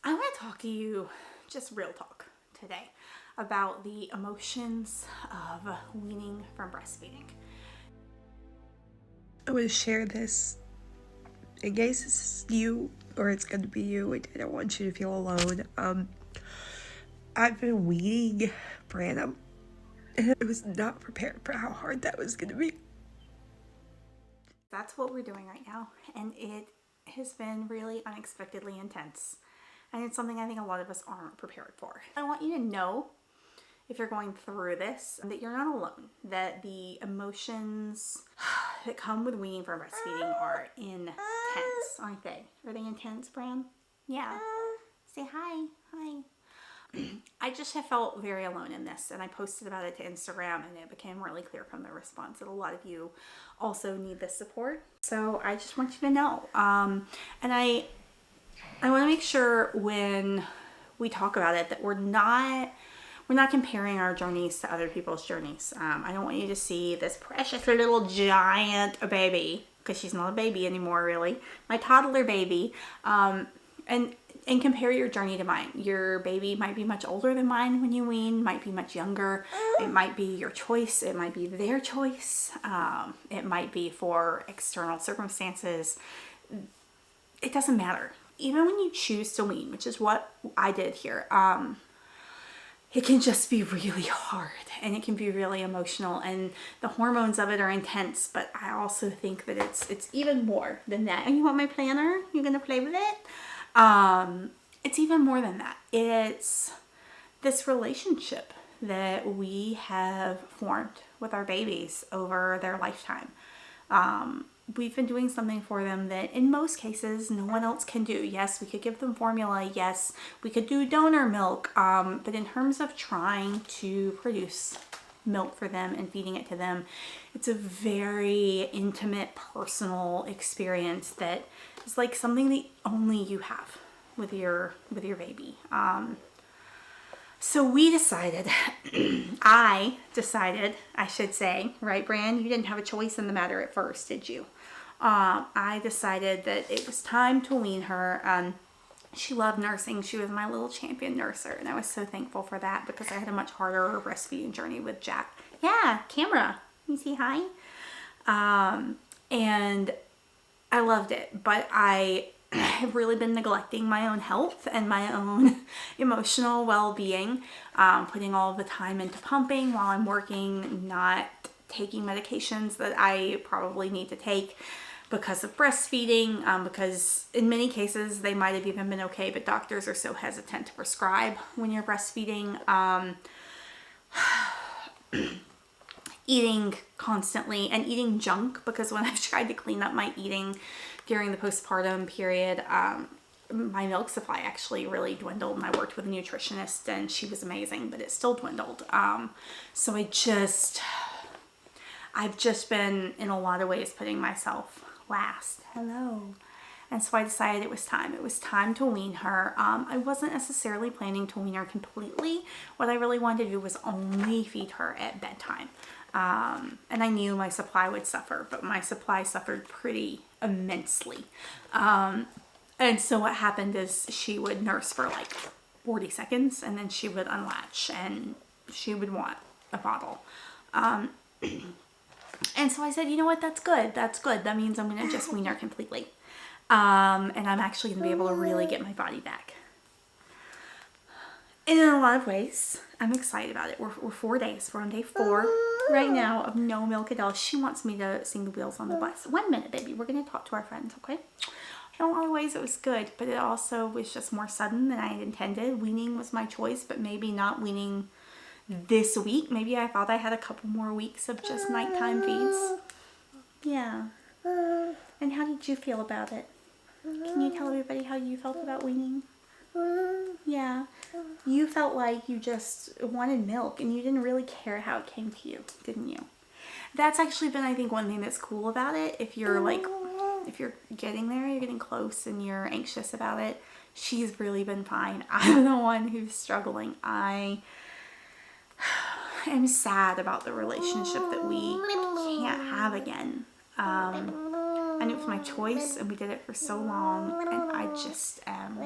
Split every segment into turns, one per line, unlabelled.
I want to talk to you, just real talk today, about the emotions of weaning from breastfeeding.
I want to share this in case it's you or it's going to be you. I don't want you to feel alone. I've been weaning Branham, and I was not prepared for how hard that was going to be.
That's what we're doing right now, and it has been really unexpectedly intense. And it's something I think a lot of us aren't prepared for. I want you to know, if you're going through this, that you're not alone. That the emotions that come with weaning from breastfeeding are intense, aren't they? Are they intense, Bran? Yeah. Say hi. Hi. I just have felt very alone in this, and I posted about it to Instagram, and it became really clear from the response that a lot of you also need this support. So I just want you to know. And I want to make sure when we talk about it that we're not comparing our journeys to other people's journeys. I don't want you to see this precious little giant baby, because she's not a baby anymore, really, my toddler baby, and compare your journey to mine. Your baby might be much older than mine when you wean, might be much younger. It might be your choice. It might be their choice. It might be for external circumstances. It doesn't matter. Even when you choose to wean, which is what I did here, it can just be really hard, and it can be really emotional, and the hormones of it are intense. But I also think that it's even more than that. And you want my planner? You're gonna play with it? It's even more than that. It's this relationship that we have formed with our babies over their lifetime. We've been doing something for them that in most cases no one else can do. Yes, we could give them formula. Yes, we could do donor milk. But in terms of trying to produce milk for them and feeding it to them, it's a very intimate, personal experience that is like something that only you have with your baby. So we decided, I should say, right, Bran? You didn't have a choice in the matter at first, did you? I decided that it was time to wean her. She loved nursing. She was my little champion nurser, and I was so thankful for that, because I had a much harder breastfeeding journey with Jack. Yeah, camera. You say hi? And I loved it, but I have really been neglecting my own health and my own emotional well-being, putting all the time into pumping while I'm working, not taking medications that I probably need to take because of breastfeeding, because in many cases they might have even been okay, but doctors are so hesitant to prescribe when you're breastfeeding. Eating constantly and eating junk, because when I've tried to clean up my eating during the postpartum period, my milk supply actually really dwindled, and I worked with a nutritionist and she was amazing, but it still dwindled. So I've just been in a lot of ways putting myself last. Hello. And so I decided it was time. It was time to wean her. I wasn't necessarily planning to wean her completely. What I really wanted to do was only feed her at bedtime. And I knew my supply would suffer, but my supply suffered pretty immensely. And so what happened is she would nurse for like 40 seconds, and then she would unlatch and she would want a bottle. And so I said, you know what, that's good. That's good. That means I'm going to just wean her completely. And I'm actually going to be able to really get my body back. And in a lot of ways, I'm excited about it. We're 4 days. We're on day 4 right now of no milk at all. She wants me to sing the wheels on the bus. 1 minute, baby. We're going to talk to our friends, okay? In a lot of ways, it was good, but it also was just more sudden than I had intended. Weaning was my choice, but maybe not weaning this week. Maybe I thought I had a couple more weeks of just nighttime feeds. Yeah. And how did you feel about it? Can you tell everybody how you felt about weaning? Yeah. You felt like you just wanted milk, and you didn't really care how it came to you, didn't you? That's actually been, I think, one thing that's cool about it. If you're getting there, you're getting close and you're anxious about it, she's really been fine. I'm the one who's struggling. I am sad about the relationship that we can't have again. And it was my choice, and we did it for so long, and I just am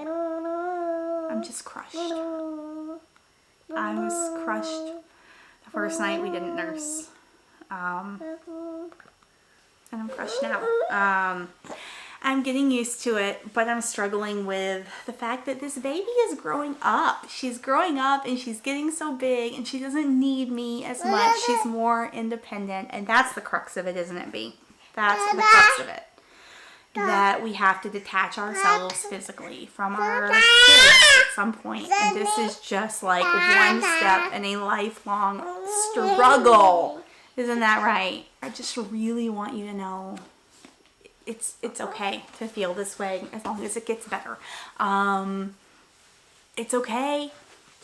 I'm just crushed. I was crushed the first night we didn't nurse. And I'm crushed now. I'm getting used to it, but I'm struggling with the fact that this baby is growing up. She's growing up and she's getting so big and she doesn't need me as much. She's more independent, and that's the crux of it, isn't it, B? That's the crux of it. That we have to detach ourselves physically from our kids at some point. And this is just like one step in a lifelong struggle. Isn't that right? I just really want you to know it's okay to feel this way as long as it gets better. It's okay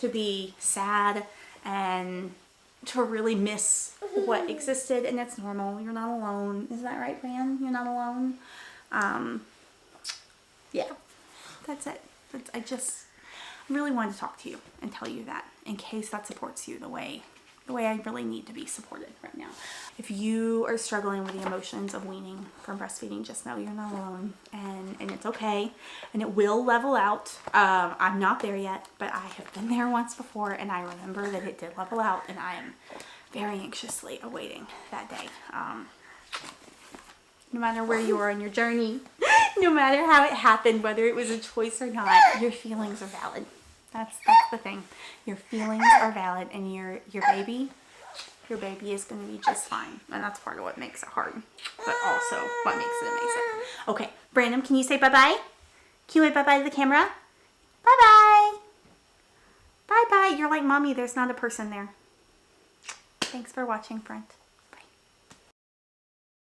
to be sad and to really miss what existed, and it's normal. You're not alone. Isn't that right, Fran? You're not alone. Yeah, that's it. I just really wanted to talk to you and tell you that in case that supports you the way I really need to be supported right now. If you are struggling with the emotions of weaning from breastfeeding, just know you're not alone, and it's okay, and it will level out. I'm not there yet, but I have been there once before, and I remember that it did level out, and I am very anxiously awaiting that day. No matter where you are in your journey, no matter how it happened, whether it was a choice or not, your feelings are valid. That's the thing. Your feelings are valid, and your baby is going to be just fine. And that's part of what makes it hard, but also what makes it amazing. Okay, Brandon, can you say bye-bye? Can you wave bye-bye to the camera? Bye-bye. Bye-bye. You're like, Mommy, there's not a person there. Thanks for watching, friend.